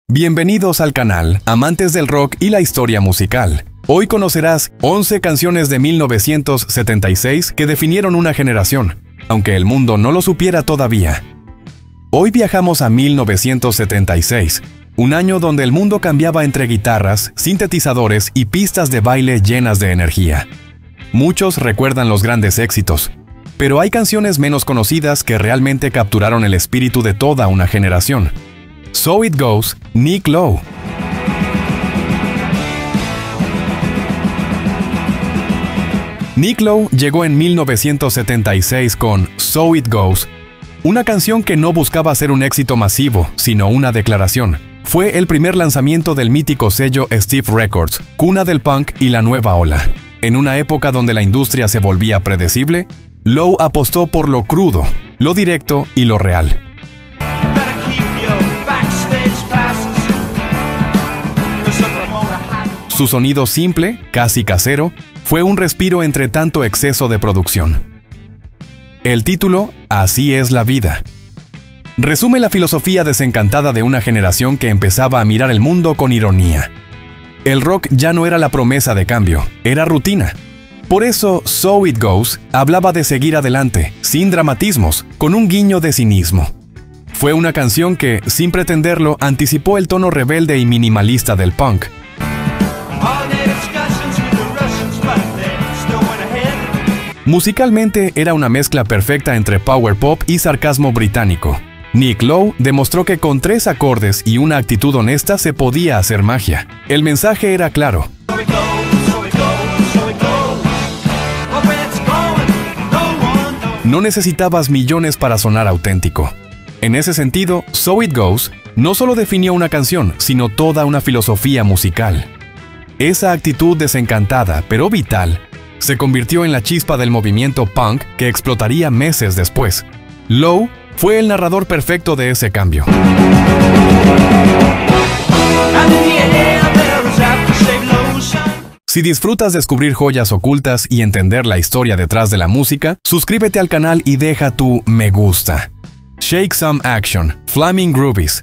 Bienvenidos al canal, amantes del rock y la historia musical. Hoy conocerás 11 canciones de 1976 que definieron una generación, aunque el mundo no lo supiera todavía. Hoy viajamos a 1976, un año donde el mundo cambiaba entre guitarras, sintetizadores y pistas de baile llenas de energía. Muchos recuerdan los grandes éxitos, pero hay canciones menos conocidas que realmente capturaron el espíritu de toda una generación. So It Goes, Nick Lowe. Nick Lowe llegó en 1976 con So It Goes, una canción que no buscaba ser un éxito masivo, sino una declaración. Fue el primer lanzamiento del mítico sello Stiff Records, cuna del punk y la nueva ola. En una época donde la industria se volvía predecible, Lowe apostó por lo crudo, lo directo y lo real. Su sonido simple, casi casero, fue un respiro entre tanto exceso de producción. El título, Así es la vida, resume la filosofía desencantada de una generación que empezaba a mirar el mundo con ironía. El rock ya no era la promesa de cambio, era rutina. Por eso, So It Goes hablaba de seguir adelante, sin dramatismos, con un guiño de cinismo. Fue una canción que, sin pretenderlo, anticipó el tono rebelde y minimalista del punk. Musicalmente era una mezcla perfecta entre power pop y sarcasmo británico. Nick Lowe demostró que con 3 acordes y una actitud honesta se podía hacer magia. El mensaje era claro. No necesitabas millones para sonar auténtico. En ese sentido, So It Goes no solo definió una canción, sino toda una filosofía musical. Esa actitud desencantada, pero vital, se convirtió en la chispa del movimiento punk que explotaría meses después. Lowe fue el narrador perfecto de ese cambio. Si disfrutas descubrir joyas ocultas y entender la historia detrás de la música, suscríbete al canal y deja tu me gusta. Shake Some Action, Flaming Groovies.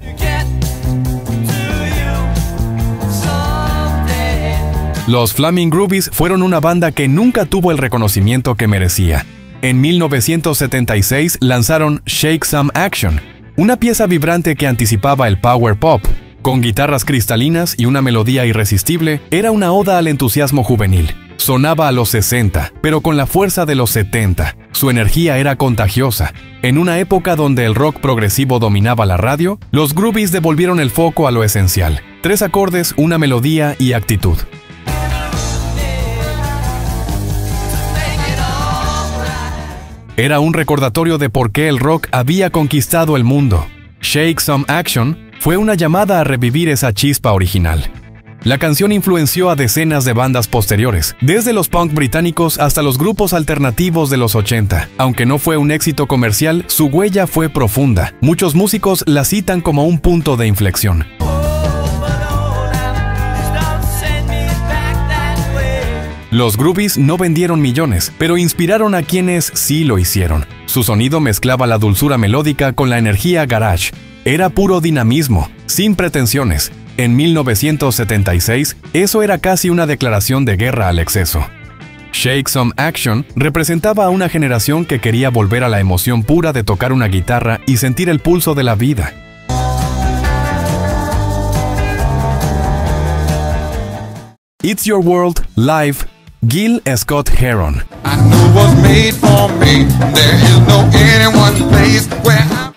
Los Flaming Groovies fueron una banda que nunca tuvo el reconocimiento que merecía. En 1976 lanzaron Shake Some Action, una pieza vibrante que anticipaba el power pop. Con guitarras cristalinas y una melodía irresistible, era una oda al entusiasmo juvenil. Sonaba a los 60, pero con la fuerza de los 70. Su energía era contagiosa. En una época donde el rock progresivo dominaba la radio, los Groovies devolvieron el foco a lo esencial. 3 acordes, una melodía y actitud. Era un recordatorio de por qué el rock había conquistado el mundo. Shake Some Action fue una llamada a revivir esa chispa original. La canción influenció a decenas de bandas posteriores, desde los punk británicos hasta los grupos alternativos de los 80. Aunque no fue un éxito comercial, su huella fue profunda. Muchos músicos la citan como un punto de inflexión. Los Groovies no vendieron millones, pero inspiraron a quienes sí lo hicieron. Su sonido mezclaba la dulzura melódica con la energía garage. Era puro dinamismo, sin pretensiones. En 1976, eso era casi una declaración de guerra al exceso. Shake Some Action representaba a una generación que quería volver a la emoción pura de tocar una guitarra y sentir el pulso de la vida. It's Your World, Live, Gil Scott-Heron.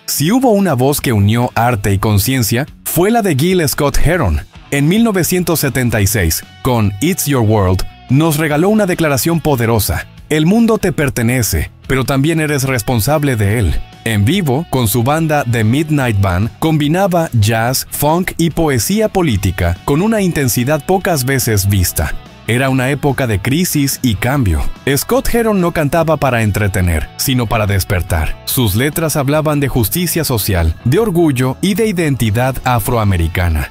Si hubo una voz que unió arte y conciencia, fue la de Gil Scott-Heron. En 1976, con It's Your World, nos regaló una declaración poderosa. El mundo te pertenece, pero también eres responsable de él. En vivo, con su banda The Midnight Band, combinaba jazz, funk y poesía política con una intensidad pocas veces vista. Era una época de crisis y cambio. Scott-Heron no cantaba para entretener, sino para despertar. Sus letras hablaban de justicia social, de orgullo y de identidad afroamericana.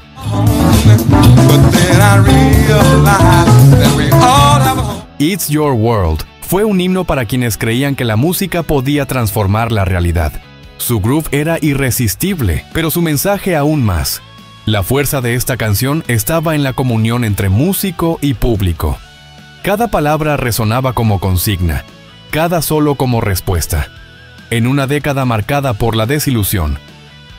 It's Your World fue un himno para quienes creían que la música podía transformar la realidad. Su groove era irresistible, pero su mensaje aún más. La fuerza de esta canción estaba en la comunión entre músico y público. Cada palabra resonaba como consigna, cada solo como respuesta. En una década marcada por la desilusión,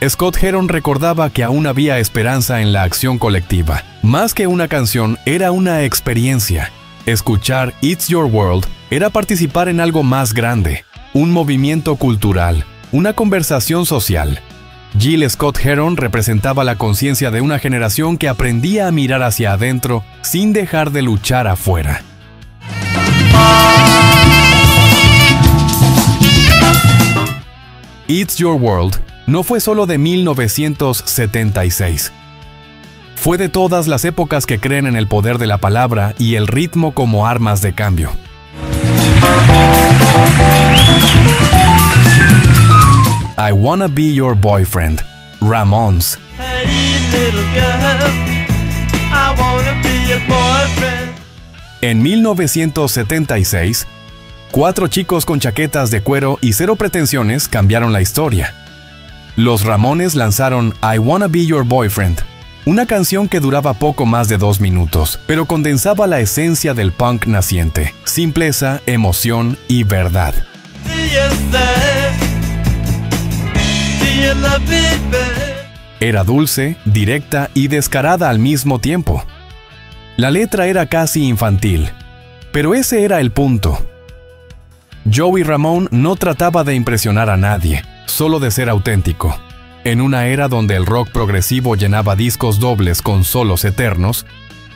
Scott Heron recordaba que aún había esperanza en la acción colectiva. Más que una canción, era una experiencia. Escuchar It's Your World era participar en algo más grande, un movimiento cultural, una conversación social. Gil Scott-Heron representaba la conciencia de una generación que aprendía a mirar hacia adentro sin dejar de luchar afuera. It's Your World no fue solo de 1976. Fue de todas las épocas que creen en el poder de la palabra y el ritmo como armas de cambio. I Wanna Be Your Boyfriend, Ramones. Hey, little girl, I wanna be your boyfriend. En 1976, 4 chicos con chaquetas de cuero y cero pretensiones cambiaron la historia. Los Ramones lanzaron I Wanna Be Your Boyfriend, una canción que duraba poco más de 2 minutos, pero condensaba la esencia del punk naciente: simpleza, emoción y verdad. Do you say, do you love me, babe? Era dulce, directa y descarada al mismo tiempo. La letra era casi infantil, pero ese era el punto. Joey Ramone no trataba de impresionar a nadie, solo de ser auténtico. En una era donde el rock progresivo llenaba discos dobles con solos eternos,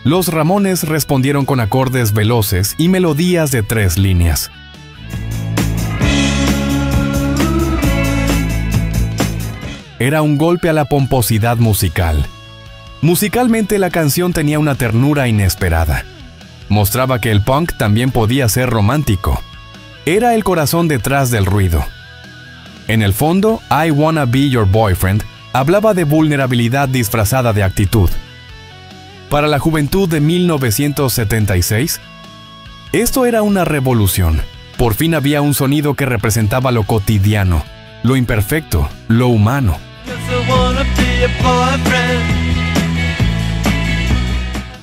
los Ramones respondieron con acordes veloces y melodías de 3 líneas. Era un golpe a la pomposidad musical. Musicalmente, la canción tenía una ternura inesperada. Mostraba que el punk también podía ser romántico. Era el corazón detrás del ruido. En el fondo, I Wanna Be Your Boyfriend hablaba de vulnerabilidad disfrazada de actitud. Para la juventud de 1976, esto era una revolución. Por fin había un sonido que representaba lo cotidiano, lo imperfecto, lo humano. 'Cause I wanna be your boyfriend.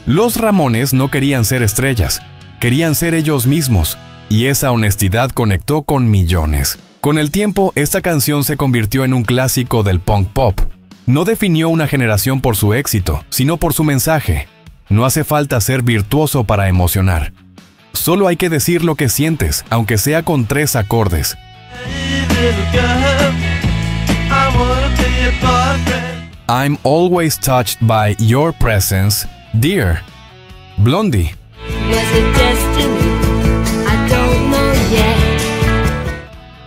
Los Ramones no querían ser estrellas, querían ser ellos mismos, y esa honestidad conectó con millones. Con el tiempo, esta canción se convirtió en un clásico del punk pop. No definió una generación por su éxito, sino por su mensaje. No hace falta ser virtuoso para emocionar. Solo hay que decir lo que sientes, aunque sea con 3 acordes. Hey, little girl, I wanna be your boyfriend. I'm always touched by your presence, dear. Blondie. Was it destiny? I don't know yet.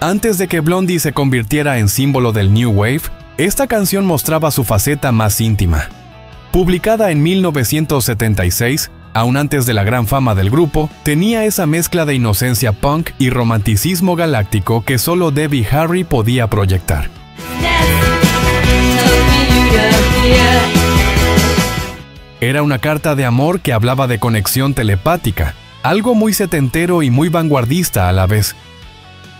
Antes de que Blondie se convirtiera en símbolo del New Wave, esta canción mostraba su faceta más íntima. Publicada en 1976, aún antes de la gran fama del grupo, tenía esa mezcla de inocencia punk y romanticismo galáctico que solo Debbie Harry podía proyectar. Era una carta de amor que hablaba de conexión telepática, algo muy setentero y muy vanguardista a la vez.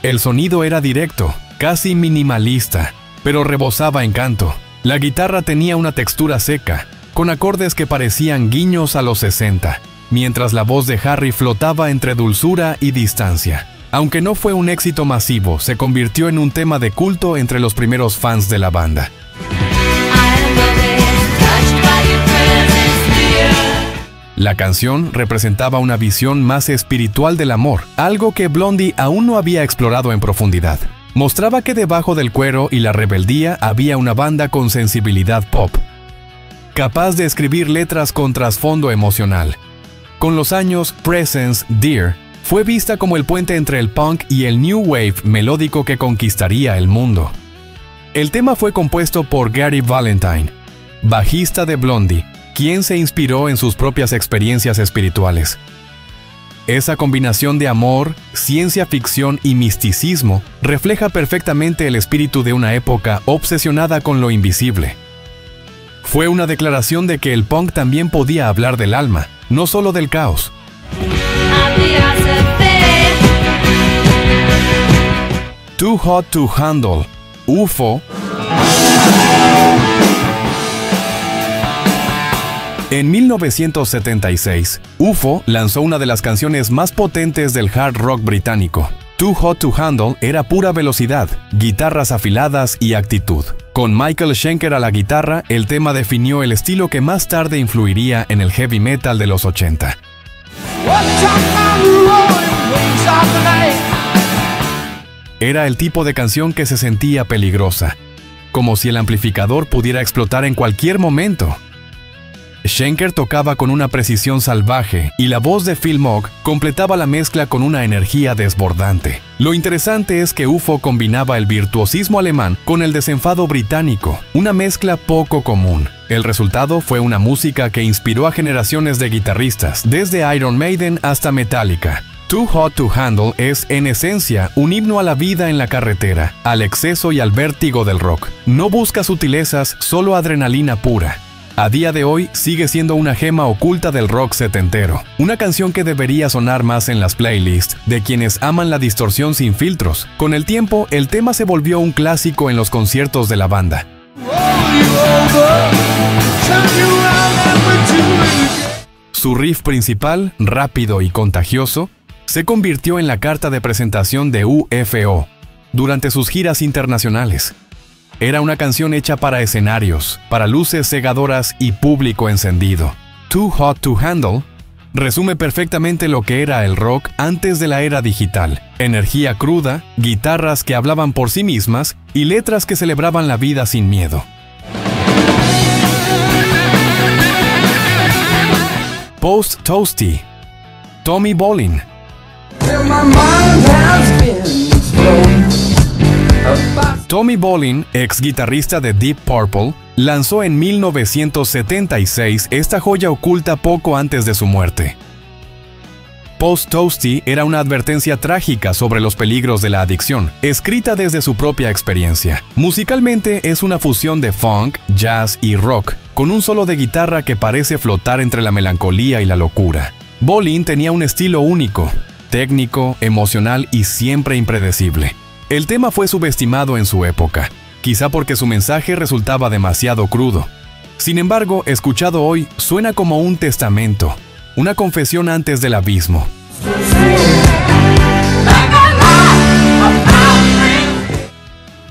El sonido era directo, casi minimalista, pero rebosaba encanto. La guitarra tenía una textura seca, con acordes que parecían guiños a los 60, mientras la voz de Harry flotaba entre dulzura y distancia. Aunque no fue un éxito masivo, se convirtió en un tema de culto entre los primeros fans de la banda. La canción representaba una visión más espiritual del amor, algo que Blondie aún no había explorado en profundidad. Mostraba que debajo del cuero y la rebeldía había una banda con sensibilidad pop, capaz de escribir letras con trasfondo emocional. Con los años, Presence, Dear, fue vista como el puente entre el punk y el new wave melódico que conquistaría el mundo. El tema fue compuesto por Gary Valentine, bajista de Blondie, quien se inspiró en sus propias experiencias espirituales. Esa combinación de amor, ciencia ficción y misticismo refleja perfectamente el espíritu de una época obsesionada con lo invisible. Fue una declaración de que el punk también podía hablar del alma, no solo del caos. Too Hot to Handle, UFO, En 1976, UFO lanzó una de las canciones más potentes del hard rock británico. Too Hot to Handle era pura velocidad, guitarras afiladas y actitud. Con Michael Schenker a la guitarra, el tema definió el estilo que más tarde influiría en el heavy metal de los 80. Era el tipo de canción que se sentía peligrosa, como si el amplificador pudiera explotar en cualquier momento. Schenker tocaba con una precisión salvaje y la voz de Phil Mogg completaba la mezcla con una energía desbordante. Lo interesante es que UFO combinaba el virtuosismo alemán con el desenfado británico, una mezcla poco común. El resultado fue una música que inspiró a generaciones de guitarristas, desde Iron Maiden hasta Metallica. Too Hot to Handle es, en esencia, un himno a la vida en la carretera, al exceso y al vértigo del rock. No busca sutilezas, solo adrenalina pura. A día de hoy sigue siendo una gema oculta del rock setentero, una canción que debería sonar más en las playlists de quienes aman la distorsión sin filtros. Con el tiempo, el tema se volvió un clásico en los conciertos de la banda. Su riff principal, rápido y contagioso, se convirtió en la carta de presentación de UFO durante sus giras internacionales. Era una canción hecha para escenarios, para luces cegadoras y público encendido. Too Hot to Handle resume perfectamente lo que era el rock antes de la era digital. Energía cruda, guitarras que hablaban por sí mismas y letras que celebraban la vida sin miedo. Post Toasty, Tommy Bolin. Tommy Bolin, ex guitarrista de Deep Purple, lanzó en 1976 esta joya oculta poco antes de su muerte. Post Toasty era una advertencia trágica sobre los peligros de la adicción, escrita desde su propia experiencia. Musicalmente es una fusión de funk, jazz y rock, con un solo de guitarra que parece flotar entre la melancolía y la locura. Bolin tenía un estilo único, técnico, emocional y siempre impredecible. El tema fue subestimado en su época, quizá porque su mensaje resultaba demasiado crudo. Sin embargo, escuchado hoy, suena como un testamento, una confesión antes del abismo.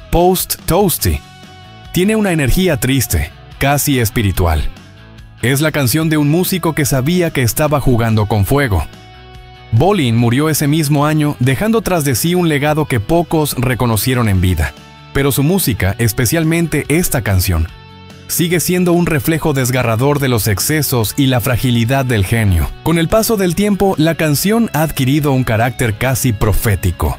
Post Toasty tiene una energía triste, casi espiritual. Es la canción de un músico que sabía que estaba jugando con fuego. Bolin murió ese mismo año, dejando tras de sí un legado que pocos reconocieron en vida. Pero su música, especialmente esta canción, sigue siendo un reflejo desgarrador de los excesos y la fragilidad del genio. Con el paso del tiempo, la canción ha adquirido un carácter casi profético.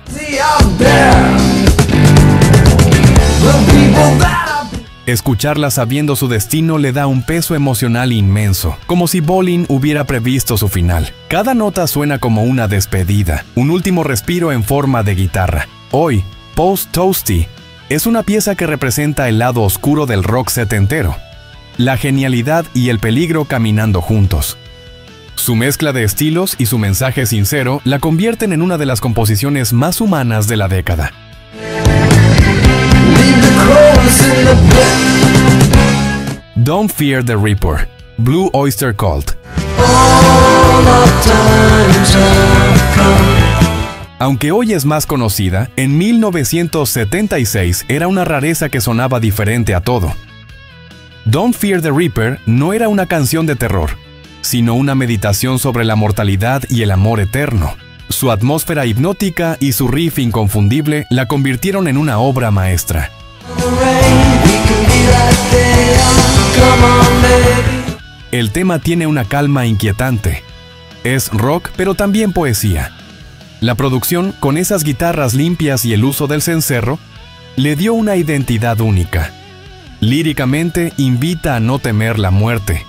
Escucharla sabiendo su destino le da un peso emocional inmenso, como si Bolin hubiera previsto su final. Cada nota suena como una despedida, un último respiro en forma de guitarra. Hoy, Post Toasty es una pieza que representa el lado oscuro del rock setentero, la genialidad y el peligro caminando juntos. Su mezcla de estilos y su mensaje sincero la convierten en una de las composiciones más humanas de la década. Don't Fear the Reaper, Blue Oyster Cult. Aunque hoy es más conocida, en 1976 era una rareza que sonaba diferente a todo. Don't Fear the Reaper no era una canción de terror, sino una meditación sobre la mortalidad y el amor eterno. Su atmósfera hipnótica y su riff inconfundible la convirtieron en una obra maestra. El tema tiene una calma inquietante. Es rock, pero también poesía. La producción, con esas guitarras limpias y el uso del cencerro, le dio una identidad única. Líricamente invita a no temer la muerte,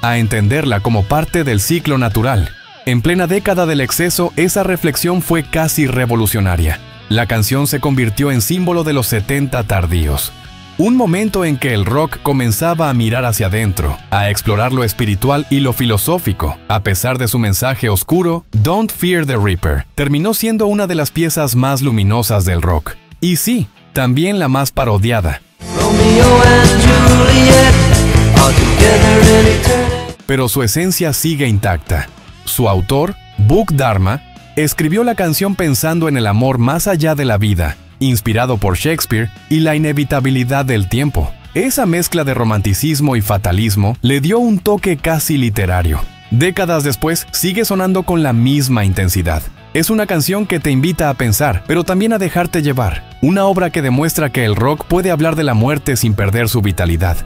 a entenderla como parte del ciclo natural. En plena década del exceso, esa reflexión fue casi revolucionaria. La canción se convirtió en símbolo de los 70 tardíos. Un momento en que el rock comenzaba a mirar hacia adentro, a explorar lo espiritual y lo filosófico. A pesar de su mensaje oscuro, Don't Fear the Reaper terminó siendo una de las piezas más luminosas del rock. Y sí, también la más parodiada. pero su esencia sigue intacta. Su autor, Buck Dharma, escribió la canción pensando en el amor más allá de la vida, inspirado por Shakespeare y la inevitabilidad del tiempo. Esa mezcla de romanticismo y fatalismo le dio un toque casi literario. Décadas después, sigue sonando con la misma intensidad. Es una canción que te invita a pensar, pero también a dejarte llevar. Una obra que demuestra que el rock puede hablar de la muerte sin perder su vitalidad.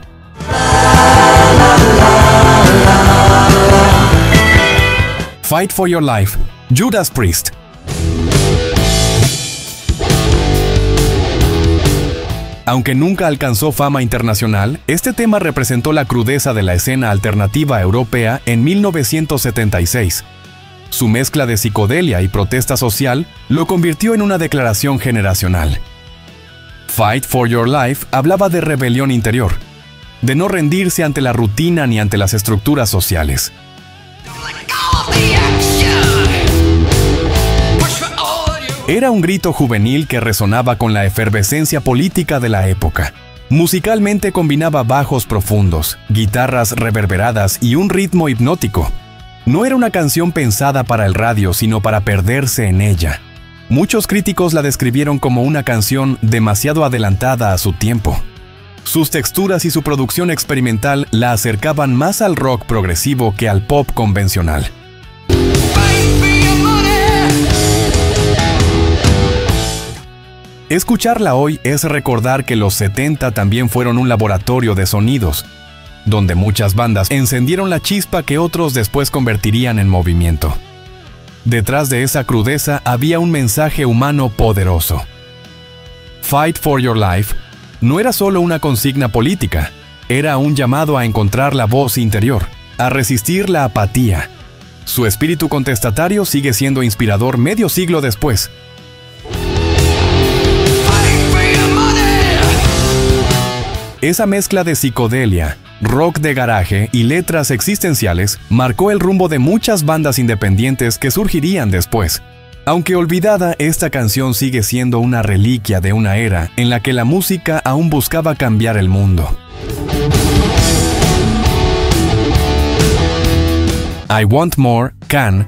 Fight for Your Life, Judas Priest. Aunque nunca alcanzó fama internacional, este tema representó la crudeza de la escena alternativa europea en 1976. Su mezcla de psicodelia y protesta social lo convirtió en una declaración generacional. Fight for Your Life hablaba de rebelión interior, de no rendirse ante la rutina ni ante las estructuras sociales. Era un grito juvenil que resonaba con la efervescencia política de la época. Musicalmente combinaba bajos profundos, guitarras reverberadas y un ritmo hipnótico. No era una canción pensada para el radio, sino para perderse en ella. Muchos críticos la describieron como una canción demasiado adelantada a su tiempo. Sus texturas y su producción experimental la acercaban más al rock progresivo que al pop convencional. Escucharla hoy es recordar que los 70 también fueron un laboratorio de sonidos, donde muchas bandas encendieron la chispa que otros después convertirían en movimiento. Detrás de esa crudeza había un mensaje humano poderoso. Fight for Your Life no era solo una consigna política, era un llamado a encontrar la voz interior, a resistir la apatía. Su espíritu contestatario sigue siendo inspirador medio siglo después. Esa mezcla de psicodelia, rock de garaje y letras existenciales marcó el rumbo de muchas bandas independientes que surgirían después. Aunque olvidada, esta canción sigue siendo una reliquia de una era en la que la música aún buscaba cambiar el mundo. I Want More, Can.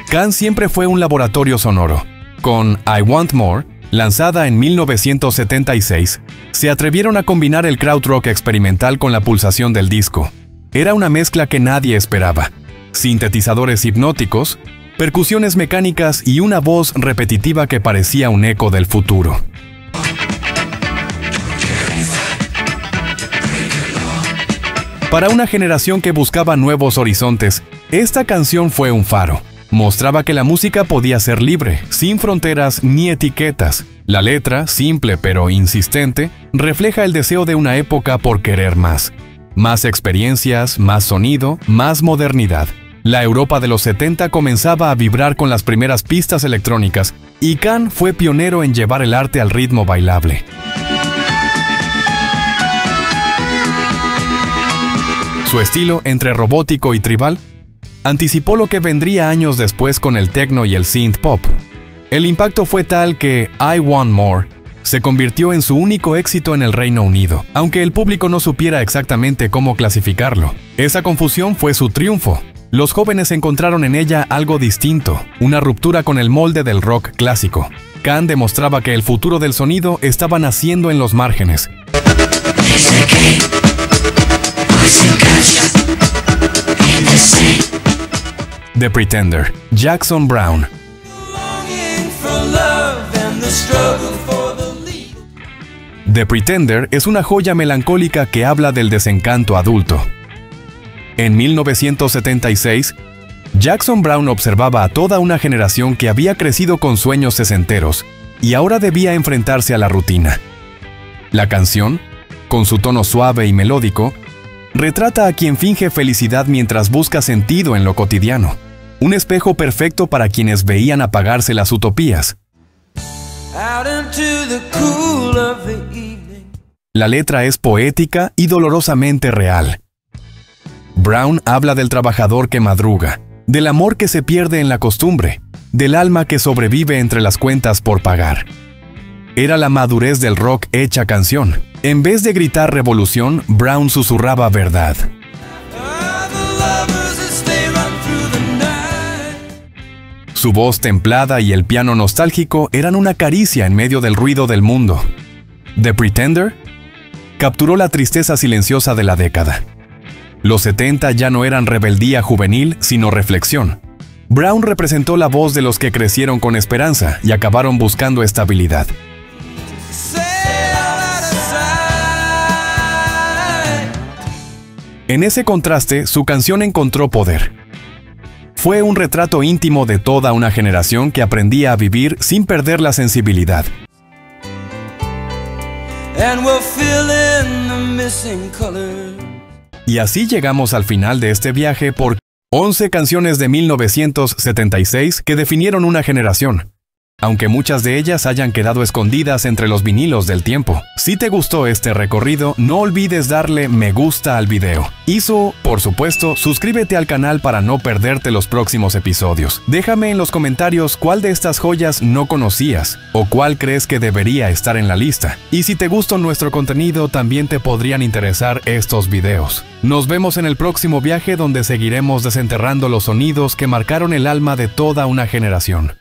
Can siempre fue un laboratorio sonoro. Con I Want More, lanzada en 1976, se atrevieron a combinar el krautrock experimental con la pulsación del disco. Era una mezcla que nadie esperaba. Sintetizadores hipnóticos, percusiones mecánicas y una voz repetitiva que parecía un eco del futuro. Para una generación que buscaba nuevos horizontes, esta canción fue un faro. Mostraba que la música podía ser libre, sin fronteras ni etiquetas. La letra, simple pero insistente, refleja el deseo de una época por querer más. Más experiencias, más sonido, más modernidad. La Europa de los 70 comenzaba a vibrar con las primeras pistas electrónicas, y Can fue pionero en llevar el arte al ritmo bailable. Su estilo, entre robótico y tribal, anticipó lo que vendría años después con el techno y el synth pop. El impacto fue tal que I Want More se convirtió en su único éxito en el Reino Unido, aunque el público no supiera exactamente cómo clasificarlo. Esa confusión fue su triunfo. Los jóvenes encontraron en ella algo distinto, una ruptura con el molde del rock clásico. Can demostraba que el futuro del sonido estaba naciendo en los márgenes. The Pretender, Jackson Browne. The Pretender es una joya melancólica que habla del desencanto adulto. En 1976, Jackson Browne observaba a toda una generación que había crecido con sueños sesenteros y ahora debía enfrentarse a la rutina. La canción, con su tono suave y melódico, retrata a quien finge felicidad mientras busca sentido en lo cotidiano. Un espejo perfecto para quienes veían apagarse las utopías. La letra es poética y dolorosamente real. Browne habla del trabajador que madruga, del amor que se pierde en la costumbre, del alma que sobrevive entre las cuentas por pagar. Era la madurez del rock hecha canción. En vez de gritar revolución, Brown susurraba verdad. Su voz templada y el piano nostálgico eran una caricia en medio del ruido del mundo. The Pretender capturó la tristeza silenciosa de la década. Los 70 ya no eran rebeldía juvenil, sino reflexión. Brown representó la voz de los que crecieron con esperanza y acabaron buscando estabilidad. En ese contraste, su canción encontró poder. Fue un retrato íntimo de toda una generación que aprendía a vivir sin perder la sensibilidad. Y así llegamos al final de este viaje por 11 canciones de 1976 que definieron una generación, aunque muchas de ellas hayan quedado escondidas entre los vinilos del tiempo. Si te gustó este recorrido, no olvides darle me gusta al video. Y por supuesto, suscríbete al canal para no perderte los próximos episodios. Déjame en los comentarios cuál de estas joyas no conocías o cuál crees que debería estar en la lista. Y si te gustó nuestro contenido, también te podrían interesar estos videos. Nos vemos en el próximo viaje donde seguiremos desenterrando los sonidos que marcaron el alma de toda una generación.